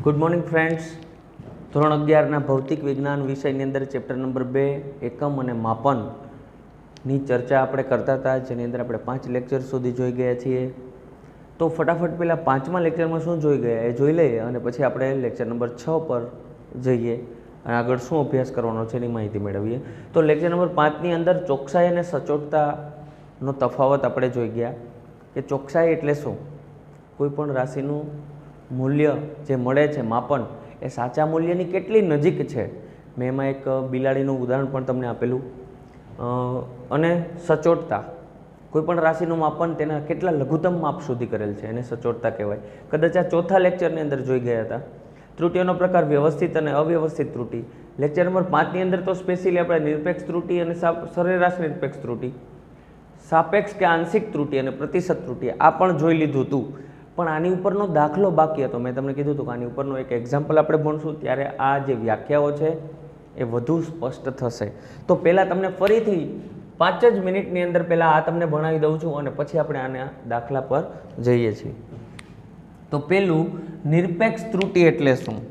Good morning friends. ધોરણ 11ના ભૌતિક વિજ્ઞાન વિષયની અંદર ચેપ્ટર નંબર 2 એકમ અને માપનની ચર્ચા આપણે કરતા હતા, જેની અંદર આપણે 5 લેક્ચર સુધી જોઈ ગયા છીએ. તો ફટાફટ પહેલાં 5મા લેક્ચરમાં શું જોઈ ગયા એ જોઈ લઈએ અને પછી આપણે લેક્ચર નંબર 6 પર જઈએ અને આગળ શું અભ્યાસ કરવાનો છે એની માહિતી મેળવીએ. તો લેક્ચર નંબર 5ની અંદર ચોકસાઈ અને સચોટતાનો તફાવત આપણે જોઈ ગયા કે ચોકસાઈ એટલે શું, કોઈ પણ રાશિનું મૂલ્ય જે મળે છે માપન એ સાચા મૂલ્યની કેટલી નજીક છે. મેં એમાં એક બિલાડીનું ઉદાહરણ પણ તમને આપેલું. અને સચોટતા, કોઈ પણ રાશિનું માપન તેના કેટલા લઘુત્તમ માપ સુધી કરેલ છે એને સચોટતા કહેવાય. કદાચ આ ચોથા લેક્ચરની અંદર જોઈ ગયા હતા. ત્રુટિઓનો પ્રકાર વ્યવસ્થિત અને અવ્યવસ્થિત ત્રુટિ. લેક્ચર નંબર 5ની અંદર તો સ્પેશિયલી આપણે નિરપેક્ષ ત્રુટિ અને સરેરાશ નિરપેક્ષ ત્રુટિ, સાપેક્ષ કે આંશિક ત્રુટિ અને પ્રતિશત ત્રુટિ આ પણ જોઈ લીધું હતું. પણ આની ઉપરનો દાખલો બાકી હતો. મેં તમને કીધું હતું કે આની ઉપરનો એક એક્ઝામ્પલ આપણે ભણશું ત્યારે આ જે વ્યાખ્યાઓ છે એ વધુ સ્પષ્ટ થશે. તો પહેલાં તમને ફરીથી 5 જ મિનિટની અંદર પહેલાં આ તમને ભણાવી દઉં છું અને પછી આપણે આના દાખલા પર જઈએ છીએ. તો પહેલું, નિરપેક્ષ ત્રુટિ એટલે શું?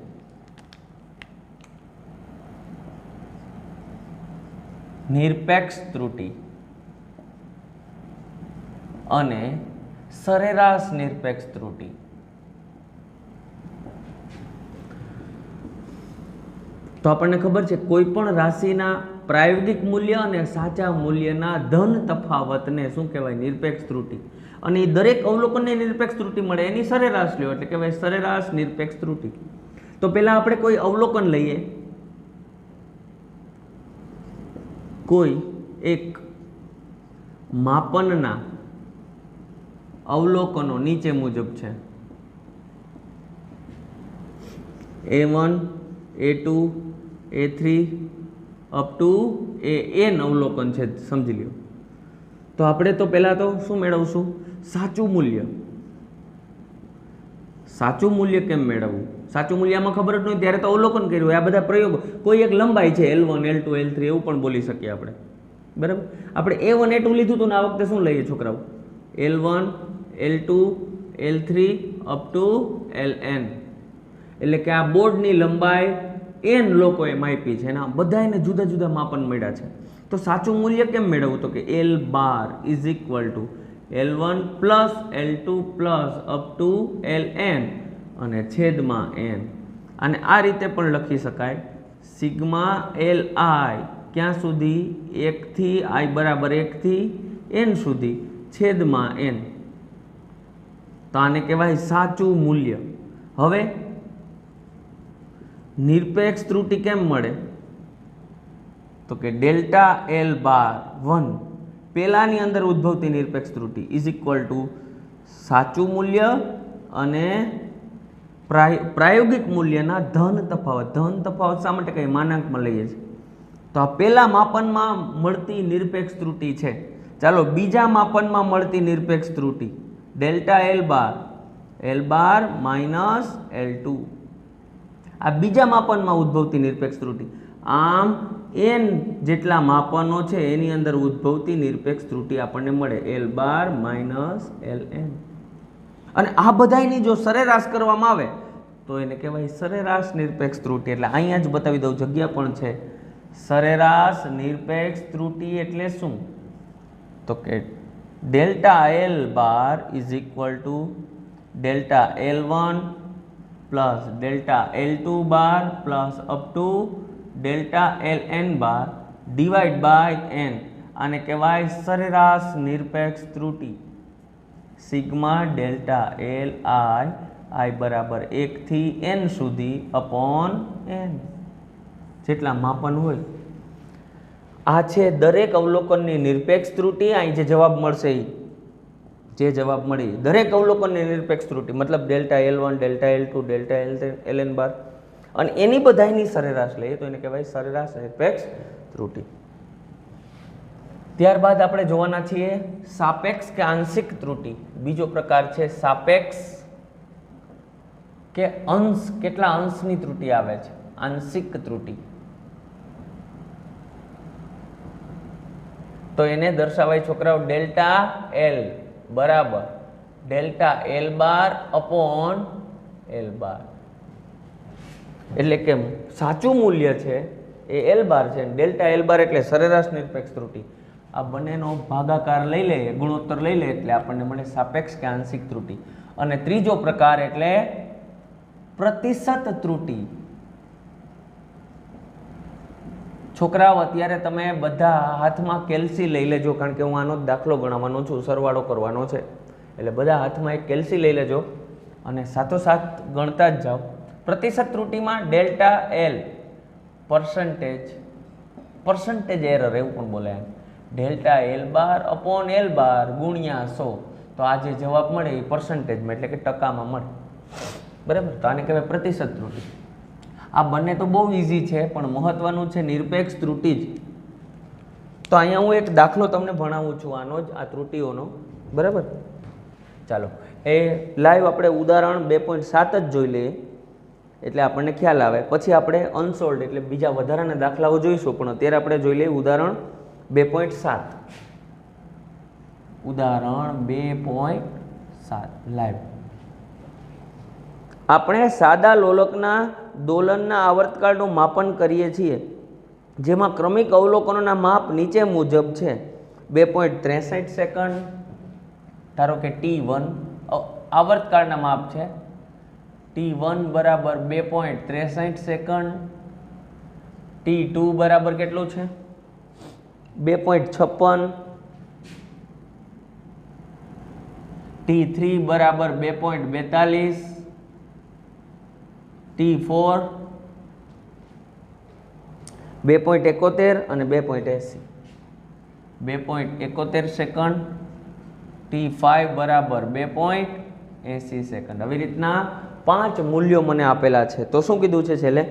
નિરપેક્ષ ત્રુટિ અને સરેરાશ નિરપેક્ષ ત્રુટિ. તો આપણને ખબર છે કોઈ પણ રાશિના પ્રાયોગિક મૂલ્ય અને સાચા મૂલ્યના ધન તફાવતને શું કહેવાય? નિરપેક્ષ ત્રુટિ. અને એ દરેક અવલોકનને નિરપેક્ષ ત્રુટિ મળે એની સરેરાશ લ્યો એટલે કહેવાય સરેરાશ નિરપેક્ષ ત્રુટિ. તો પહેલા આપણે કોઈ અવલોકન લઈએ. કોઈ એક માપનના અવલોકનો નીચે મુજબ છે. A1, A2, A3 up to An અવલોકન છે, સમજી લ્યો. તો આપણે તો પહેલાં તો શું મેળવશું? સાચું મૂલ્ય. સાચું મૂલ્ય કેમ મેળવવું? સાચું મૂલ્યમાં ખબર જ નહીં ત્યારે તો અવલોકન કર્યું. આ બધા પ્રયોગો, કોઈ એક લંબાઈ છે L1, L2, L3 એવું પણ બોલી શકીએ આપણે, બરાબર. આપણે A1, A2 લીધું હતું ને આ વખતે શું લઈએ છોકરાઓ? L1, L2, L3 up to Ln. એટલે કે આ બોર્ડની લંબાઈ n લોકોએ માપી છે, એના બધાને જુદા જુદા માપન મળ્યા છે. તો સાચું મૂલ્ય કેમ મેળવવું? તો કે L bar is equal two L1 plus L2 plus up two Ln અને છેદમાં n. અને આ રીતે પણ લખી શકાય સિગ્મા Li ક્યાં સુધી? 1 થી i બરાબર 1 થી n સુધી છેદમાં n. તો આને કહેવાય સાચું મૂલ્ય. હવે નિરપેક્ષ ત્રુટિ કેમ મળે? તો કે ડેલ્ટા L બાર 1 પહેલાની અંદર ઉદ્ભવતી નિરપેક્ષ ત્રુટિ ઇઝ ઇક્વલ ટુ સાચું મૂલ્ય અને પ્રાયોગિક મૂલ્યના ધન તફાવત. ધન તફાવત શા માટે કહીએ? માનાંકમાં લઈએ છીએ. તો આ પહેલા માપનમાં મળતી નિરપેક્ષ ત્રુટિ છે. ચાલો બીજા માપનમાં મળતી નિરપેક્ષ ત્રુટિ delta L bar minus L2. આ બીજા માપનમાં ઉદ્ભવતી નિરપેક્ષ ત્રુટિ. આમ n જેટલા માપનો છે એની અંદર ઉદ્ભવતી નિરપેક્ષ ત્રુટિ આપણને મળે L બાર માઇનસ Ln. અને આ બધાની જો સરેરાશ કરવામાં આવે તો એને કહેવાય સરેરાશ નિરપેક્ષ ત્રુટિ. એટલે અહીંયા જ બતાવી દઉં, જગ્યા પણ છે. સરેરાશ નિરપેક્ષ ત્રુટિ એટલે શું? તો કે delta L bar is equal to delta L1 plus delta L2 bar plus up to delta Ln bar divide by n. આને કહેવાય સરેરાશ નિરપેક્ષ ત્રુટિ. સિગ્મા ડેલ્ટા Li બરાબર 1 થી n સુધી અપોન n જેટલા માપન હોય. આ છે દરેક અવલોકનની નિરપેક્ષ ત્રુટિ. અહીં જે જવાબ મળશે એ જે જવાબ મળી દરેક અવલોકનની નિરપેક્ષ ત્રુટિ મતલબ delta L1, delta L2, delta Ln બાર અને એની બધાની સરેરાશ લઈએ તો એને કહેવાય સરેરાશ નિરપેક્ષ ત્રુટિ. ત્યારબાદ આપણે જોવાના છીએ સાપેક્ષ કે આંશિક ત્રુટિ. બીજો પ્રકાર છે સાપેક્ષ કે અંશ. કેટલા અંશની ત્રુટિ આવે છે? આંશિક ત્રુટિ. તો એને દર્શાવાય છોકરાઓ ડેલ્ટા L બરાબર ડેલ્ટા L બાર અપોન L બાર. એટલે કે સાચું મૂલ્ય છે એ એલ બાર છે, ડેલ્ટા એલ બાર એટલે સરેરાશ નિરપેક્ષ ત્રુટિ. આ બંનેનો ભાગાકાર લઈ લઈએ, ગુણોત્તર લઈ લઈએ એટલે આપણને મળે સાપેક્ષ કે આંશિક ત્રુટિ. અને ત્રીજો પ્રકાર એટલે પ્રતિશત ત્રુટિ. છોકરાઓ અત્યારે તમે બધા હાથમાં કેલ્સી લઈ લેજો, કારણ કે હું આનો જ દાખલો ગણાવવાનો છું, સરવાળો કરવાનો છે. એટલે બધા હાથમાં એક કેલ્સી લઈ લેજો અને સાથોસાથ ગણતા જ જાઓ. પ્રતિશત ત્રુટિમાં ડેલ્ટા એલ પર્સન્ટેજ એરર એવું પણ બોલે, ડેલ્ટા એલ બાર અપોન એલ બાર ગુણ્યા 100. તો આ જે જવાબ મળે એ પર્સન્ટેજમાં એટલે કે ટકામાં મળે, બરાબર. તો આને કહેવાય પ્રતિશત ત્રુટિ. આ બંને તો બહુ ઇઝી છે, પણ મહત્વનું છે નિરપેક્ષ ત્રુટિ જ. તો અહીંયા હું એક દાખલો તમને ભણાવું છું આનો જ, આ ત્રુટિઓનો, બરાબર. ચાલો એ લાઈવ આપણે ઉદાહરણ 2.7 જ જોઈ લઈએ એટલે આપણને ખ્યાલ આવે. પછી આપણે અનસોલ્ડ એટલે બીજા વધારાના દાખલાઓ જોઈશું, પણ અત્યારે આપણે જોઈ લઈએ ઉદાહરણ 2.7. ઉદાહરણ 2.7 લાઈવ. આપણે સાદા લોલકના દોલનના આવર્તકાળનું માપન કરીએ છીએ, જેમાં ક્રમિક અવલોકનોના માપ નીચે મુજબ છે. 2.63 સેકન્ડ, ધારો કે T1 આવર્તકાળના માપ છે. T1 બરાબર 2.63 સેકન્ડ. T2 બરાબર કેટલું છે? 2.56. T3 બરાબર 2.42. T4 2.71 અને 2.80. 2.71 સેકન્ડ. T5 બરાબર 2.80 સેકન્ડ. આવી રીતના 5 મૂલ્યો મને આપેલા છે. તો શું કીધું છે છેલ્લે?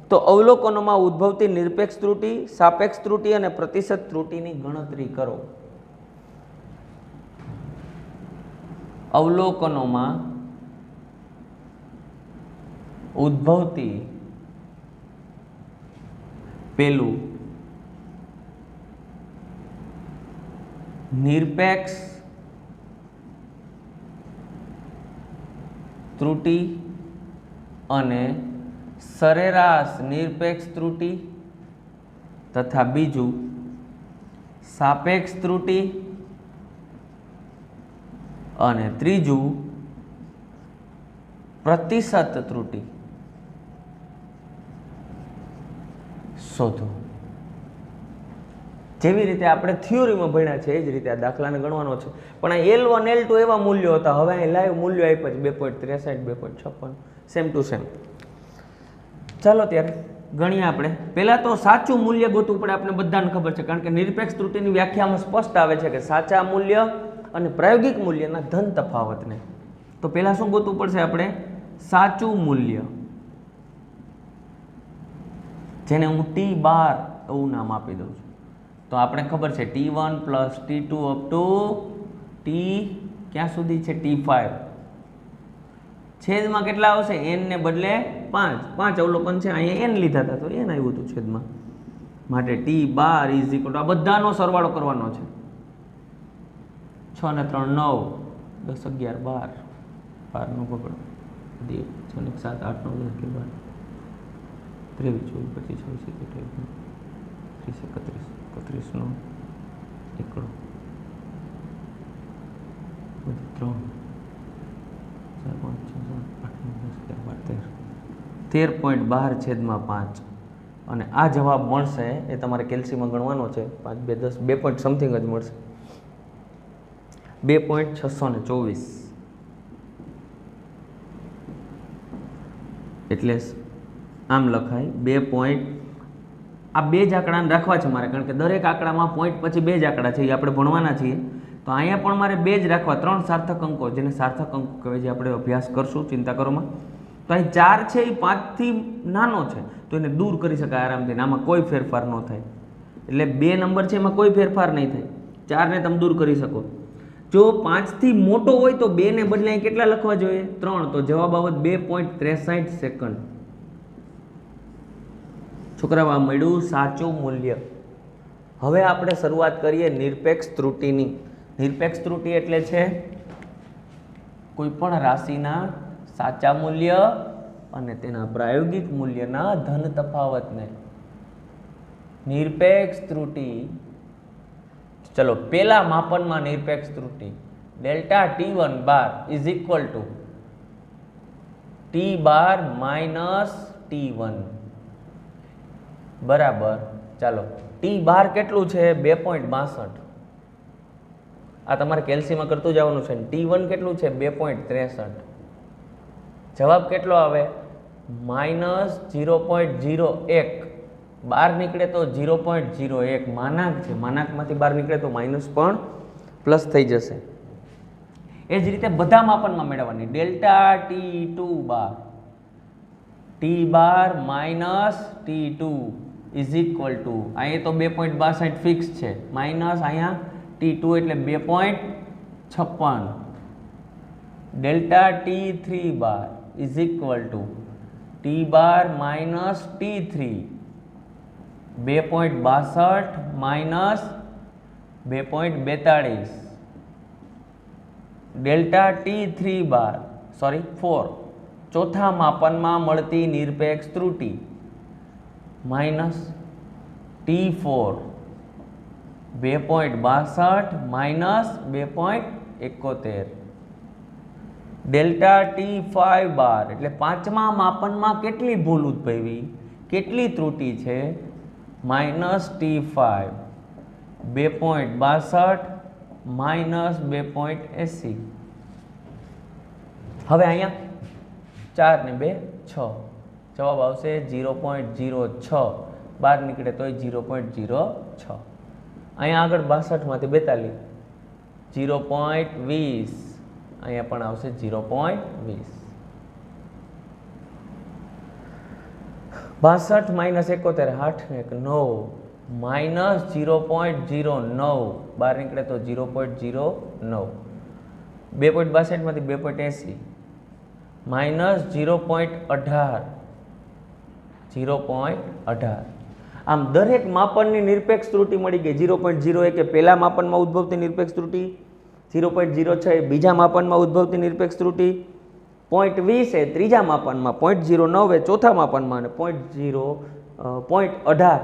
તો અવલોકનોમાં ઉદ્ભવતી નિરપેક્ષ ત્રુટિ, સાપેક્ષ ત્રુટિ અને પ્રતિશત ત્રુટિની ગણતરી કરો. અવલોકનોમાં ઉદ્ભવતી પેલું નિરપેક્ષ ત્રુટિ અને સરેરાશ નિરપેક્ષ ત્રુટિ તથા બીજું સાપેક્ષ ત્રુટિ અને ત્રીજું પ્રતિશત ત્રુટિ શોધો. જેવી રીતે આપણે થિયોરીમાં ભણ્યા છે એ જ રીતે આ દાખલાને ગણવાનો છે. પણ આ L1 L2 એવા મૂલ્યો હતા, હવે અહીં લાઈવ મૂલ્યો આપ્યા છે 2.63 2.56 સેમ ટુ સેમ. ચાલો ત્યારે ગણીએ આપણે. પહેલાં તો સાચું મૂલ્ય ગોતવું પડે, આપણે બધાને ખબર છે, કારણ કે નિરપેક્ષ ત્રુટિની વ્યાખ્યામાં સ્પષ્ટ આવે છે કે સાચા મૂલ્ય અને પ્રાયોગિક મૂલ્યના ધન તફાવતને. તો પહેલાં શું ગોતવું પડશે આપણે? સાચું મૂલ્ય, જેને હું T12 એવું નામ આપી દઉં છું. તો આપણે ખબર છે T1 plus T2 up to T ક્યાં સુધી છે? T5. છેદમાં કેટલા આવશે? n ને બદલે 5 અવલોકન છે, અહીંયા n લીધા હતા તો n આવ્યું હતું છેદમાં. માટે T12 ઇઝ ઇક્વલ ટુ આ બધાનો સરવાળો કરવાનો છે. 6 ને 3 9, 10 11 12, 12 નો પકડો, 6 ને 7 8 9 10 12 23 24 25 26 27 31 નો એકડો 3 4 5 6 7 8 9 10 11 13.12 છેદમાં 5. અને આ જવાબ મળશે એ તમારે કેલ્સીમાં ગણવાનો છે. 5 2 10 2 પોઈન્ટ સમથિંગ જ મળશે. 2.624. એટલે આમ લખાય 2. આ બે જ આંકડાને રાખવા છે મારે, કારણ કે દરેક આંકડામાં પોઈન્ટ પછી બે જ આંકડા છે, એ આપણે ભણવાના છીએ. તો અહીંયા પણ મારે બે જ રાખવા, 3 સાર્થક અંકો, જેને સાર્થક અંકો કહેવાય, જે આપણે અભ્યાસ કરશું ચિંતા કરોમાં. તો અહીં 4 છે એ 5 થી નાનો છે, તો એને દૂર કરી શકાય આરામથી, આમાં કોઈ ફેરફાર ન થાય. એટલે 2 નંબર છે એમાં કોઈ ફેરફાર નહીં થાય, 4 ને તમે દૂર કરી શકો. જો 5 થી મોટો હોય તો 2 ને બદલે અહીં કેટલા લખવા જોઈએ? 3. તો જવાબ આવે 2.63 સેકન્ડ. છોકરાઓ આ મળ્યું સાચું મૂલ્ય. હવે આપણે શરૂઆત કરીએ નિરપેક્ષ ત્રુટિની. નિરપેક્ષ ત્રુટિ એટલે છે કોઈ પણ રાશિના સાચા મૂલ્ય અને તેના પ્રાયોગિક મૂલ્યના ધન તફાવતને નિરપેક્ષ ત્રુટી, ચલો પેલા માપનમાં નિરપેક્ષ ત્રુટી delta T1 bar is equal to T bar minus T1 બરાબર, ચાલો T બાર કેટલું છે 2.62, આ તમારે કેલ્સીમાં કરતું જવાનું છે. T1 કેટલું છે 2.63, જવાબ કેટલો આવે માઇનસ 0.01, બહાર નીકળે તો 0.01, માનાંક છે, માનાંકમાંથી બહાર નીકળે તો માઇનસ પણ પ્લસ થઈ જશે. એ જ રીતે બધા માપનમાં મેળવવાની delta T2 bar, T bar minus T2 is equal two, અહીંયા તો 2.62 ફિક્સ છે, માઇનસ અહીંયા T2 એટલે 2.56, delta T3 bar is equal to T bar minus T3 2.62 minus 2.42, delta T3 bar sorry 4 ચોથા માપનમાં મળતી નિરપેક્ષ ત્રુટી minus T4 2.62 minus 2.71, delta T5 bar એટલે પાંચમા માપનમાં કેટલી ભૂલ ઉદ્ભવી, કેટલી ત્રુટી છે માઇનસ T5 2.62 માઇનસ 2.80. હવે અહીંયા 4 ને 2 6, જવાબ આવશે 0.06, બહાર નીકળે તો 0.06. અહીંયા આગળ 62 માંથી 42 0.20, અહીંયા પણ આવશે 0.20. 62 માઇનસ 71 8 ને 9 માઇનસ 0.09, બહાર નીકળે તો 0.09, 2.62 માંથી 2.80 માઇનસ 0.18, 0.18. આમ દરેક માપનની નિરપેક્ષ ત્રુટી મળી ગઈ. 0.01 એ પહેલા માપનમાં ઉદ્ભવતી નિરપેક્ષ ત્રુટી, 0.06 એ બીજા માપનમાં ઉદ્ભવતી નિરપેક્ષ ત્રુટી, 0.20 એ ત્રીજા માપનમાં, 0.09 એ ચોથા માપનમાં અને 0.18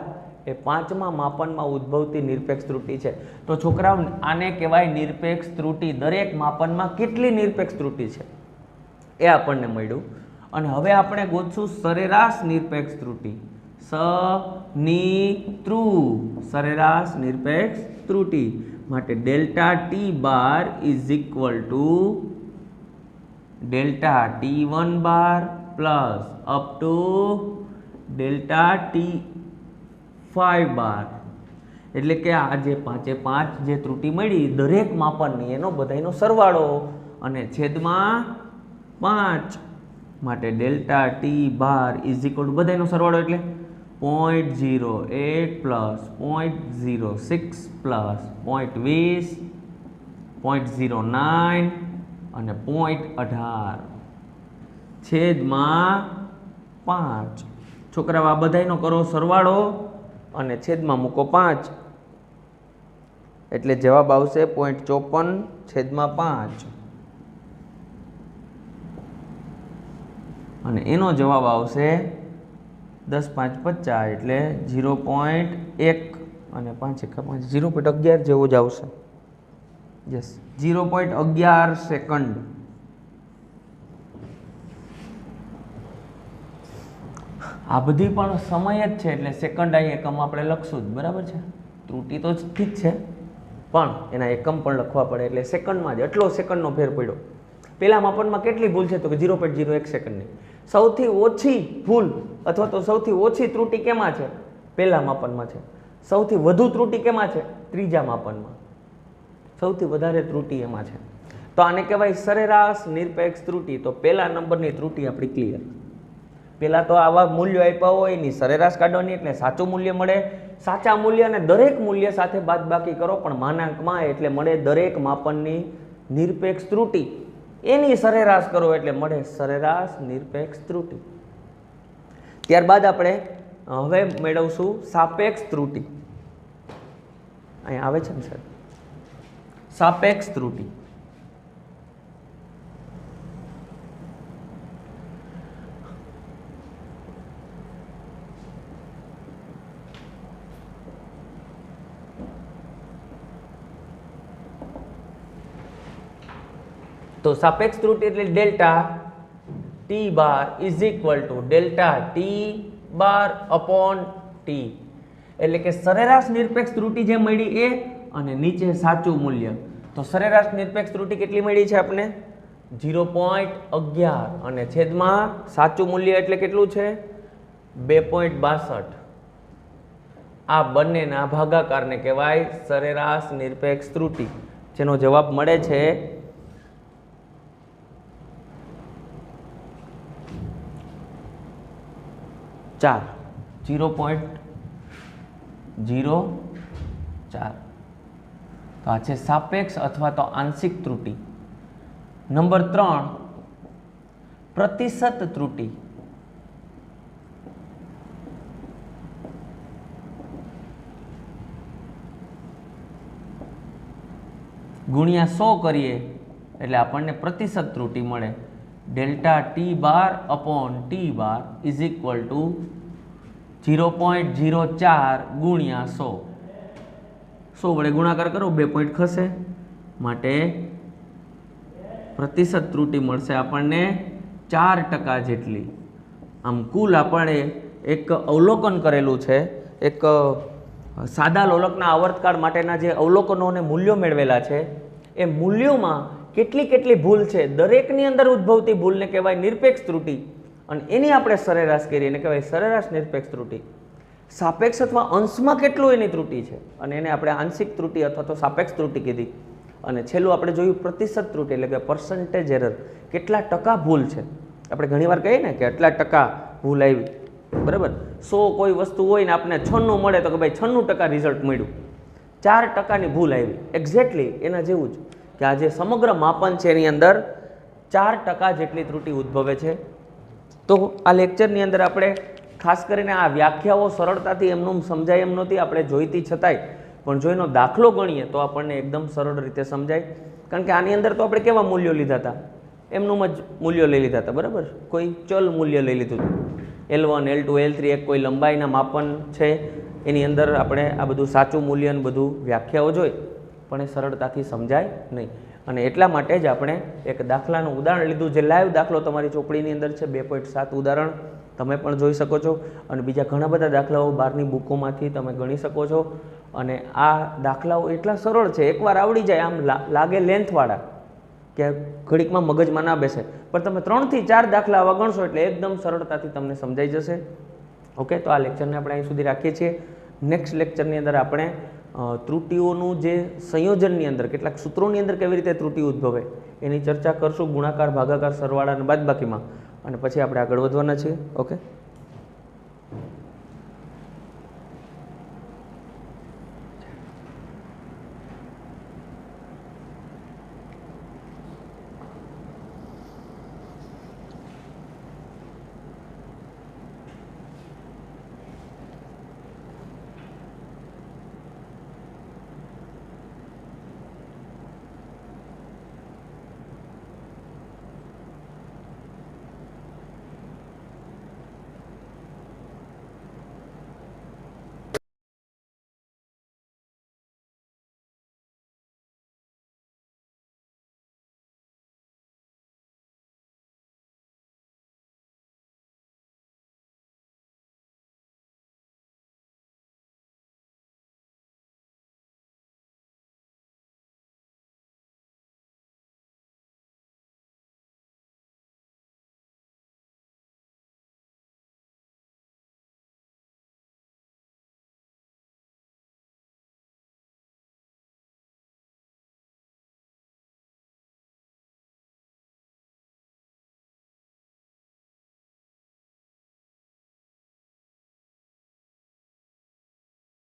એ પાંચમા માપનમાં ઉદ્ભવતી નિરપેક્ષ ત્રુટી છે. તો છોકરાઓ આને કહેવાય નિરપેક્ષ ત્રુટી. દરેક માપનમાં કેટલી નિરપેક્ષ ત્રુટી છે એ આપણને મળ્યું. અને હવે આપણે ગોતશું સરેરાશ નિરપેક્ષ ત્રુટી. સરેરાશ નિરપેક્ષ ત્રુટી માટે delta T bar is equal to delta T1 bar plus up to delta T5 bar, એટલે કે આ જે પાંચે પાંચ જે ત્રુટી મળી દરેક માપનની એનો બધાનો સરવાળો અને છેદમાં 5 માટે delta T bar is equal two બધાનો સરવાળો એટલે 0.08 પ્લસ 0.06 પ્લસ 0.20 0.09 અને 0.18 છેદમાં 5. છોકરાઓ આ બધાનો કરો સરવાળો અને છેદમાં મૂકો 5 એટલે જવાબ આવશે 0.54 છેદમાં 5 અને એનો જવાબ આવશે 10 5 50 એટલે 0.1 અને 5 1 5 0.11 જેવો જ આવશે. Yes 0.11 second. આ બધી પણ સમય જ છે એટલે સેકન્ડ આ એકમ આપણે લખશું જ, બરાબર છે. ત્રુટી તો ઠીક છે પણ એના એકમ પણ લખવા પડે એટલે સેકન્ડમાં જ એટલો સેકન્ડનો ફેર પડ્યો. પહેલા માપનમાં કેટલી ભૂલ છે તો કે 0.01 સેકન્ડની. સૌથી ઓછી ભૂલ અથવા તો સૌથી ઓછી ત્રુટી કેમાં છે? પહેલા માપનમાં છે. સૌથી વધુ ત્રુટી કેમાં છે? ત્રીજા માપનમાં. સૌથી વધારે ત્રુટી એમાં છે. તો આને કહેવાય સરેરાશ નિરપેક્ષ ત્રુટી. તો પહેલા નંબરની ત્રુટી આપણી ક્લિયર. પહેલા તો આવા મૂલ્યો આપ્યા હોય એની સરેરાશ કાઢવાની એટલે સાચું મૂલ્ય મળે. સાચા મૂલ્ય અને દરેક મૂલ્ય સાથે બાદબાકી કરો પણ માનાંકમાં એટલે મળે દરેક માપનની નિરપેક્ષ ત્રુટી. એની સરેરાશ કરો એટલે મળે સરેરાશ નિરપેક્ષ ત્રુટી. ત્યારબાદ આપણે હવે મેળવશું સાપેક્ષ ત્રુટી. અહીંયા આવે છે ને સર, સાપેક્ષ ત્રુટી. તો સાપેક્ષ ત્રુટી એટલે delta T bar is equal to delta T bar upon T, એટલે કે સરેરાશ નિરપેક્ષ ત્રુટી જે મળી એ અને નીચે સાચું મૂલ્ય. તો સરેરાશ નિરપેક્ષ ત્રુટી કેટલી મળી છે આપણે? 0.11 અને છેદમાં સાચું મૂલ્ય એટલે કેટલું છે? 2.62. આ બંનેના ભાગાકારને કહેવાય સરેરાશ નિરપેક્ષ ત્રુટી, જેનો જવાબ મળે છે 0.04. તો આ છે સાપેક્ષ અથવા તો આંશિક ત્રુટી. નંબર 3 પ્રતિશત ત્રુટી. ગુણ્યા 100 કરીએ એટલે આપણને પ્રતિશત ત્રુટી મળે. Delta T bar upon T bar is equal two 0.04 ગુણ્યા 100. 100 વડે ગુણાકાર કરો 2 પોઈન્ટ ખસે, માટે પ્રતિશત ત્રુટી મળશે આપણને 4% જેટલી. આમ કુલ આપણે એક અવલોકન કરેલું છે, એક સાદા લોલકના આવર્તકાળ માટેના જે અવલોકનો અને મૂલ્યો મેળવેલા છે એ મૂલ્યોમાં કેટલી ભૂલ છે, દરેકની અંદર ઉદ્ભવતી ભૂલને કહેવાય નિરપેક્ષ ત્રુટી, અને એની આપણે સરેરાશ કરીએ એને કહેવાય સરેરાશ નિરપેક્ષ ત્રુટી. સાપેક્ષ અથવા અંશમાં કેટલું એની ત્રુટી છે અને એને આપણે આંશિક ત્રુટી અથવા તો સાપેક્ષ ત્રુટી કીધી. અને છેલ્લું આપણે જોયું પ્રતિશત ત્રુટી એટલે કે પર્સન્ટેજ એરર, કેટલા ટકા ભૂલ છે. આપણે ઘણીવાર કહીએ ને કે આટલા ટકા ભૂલ આવી, બરાબર. 100 કોઈ વસ્તુ હોય ને આપણને 96 મળે તો કે ભાઈ 96% રિઝલ્ટ મળ્યું, 4%ની ભૂલ આવી. એક્ઝેક્ટલી એના જેવું જ કે આ જે સમગ્ર માપન છે એની અંદર 4% જેટલી ત્રુટી ઉદ્ભવે છે. તો આ લેક્ચરની અંદર આપણે ખાસ કરીને આ વ્યાખ્યાઓ સરળતાથી એમનું સમજાય એમ નહોતી, આપણે જોઈતી છતાંય પણ જો એનો દાખલો ગણીએ તો આપણને એકદમ સરળ રીતે સમજાય. કારણ કે આની અંદર તો આપણે કેવા મૂલ્યો લીધા હતા? એમનું જ મૂલ્યો લઈ લીધા હતા, બરાબર. કોઈ ચલ મૂલ્ય લઈ લીધું હતું. L1, L2, L3 એક કોઈ લંબાઈના માપન છે, એની અંદર આપણે આ બધું સાચું મૂલ્ય અને બધું વ્યાખ્યાઓ જોઈ, પણ એ સરળતાથી સમજાય નહીં. અને એટલા માટે જ આપણે એક દાખલાનું ઉદાહરણ લીધું, જે લાઈવ દાખલો તમારી ચોપડીની અંદર છે. 2.7 ઉદાહરણ તમે પણ જોઈ શકો છો, અને બીજા ઘણા બધા દાખલાઓ બહારની બુકોમાંથી તમે ગણી શકો છો. અને આ દાખલાઓ એટલા સરળ છે, એકવાર આવડી જાય આમ લાગે લેન્થવાળા કે ઘડીકમાં મગજમાં ના બેસે, પણ તમે 3 થી 4 દાખલા આવા ગણશો એટલે એકદમ સરળતાથી તમને સમજાઈ જશે. ઓકે, તો આ લેક્ચરને આપણે અહીં સુધી રાખીએ છીએ. નેક્સ્ટ લેક્ચરની અંદર આપણે ત્રુટીઓનું જે સંયોજનની અંદર કેટલાક સૂત્રોની અંદર કેવી રીતે ત્રુટી ઉદ્ભવે એની ચર્ચા કરશું, ગુણાકાર, ભાગાકાર, સરવાળા અને બાદબાકીમાં, અને પછી આપણે આગળ વધવાના છીએ. ઓકે.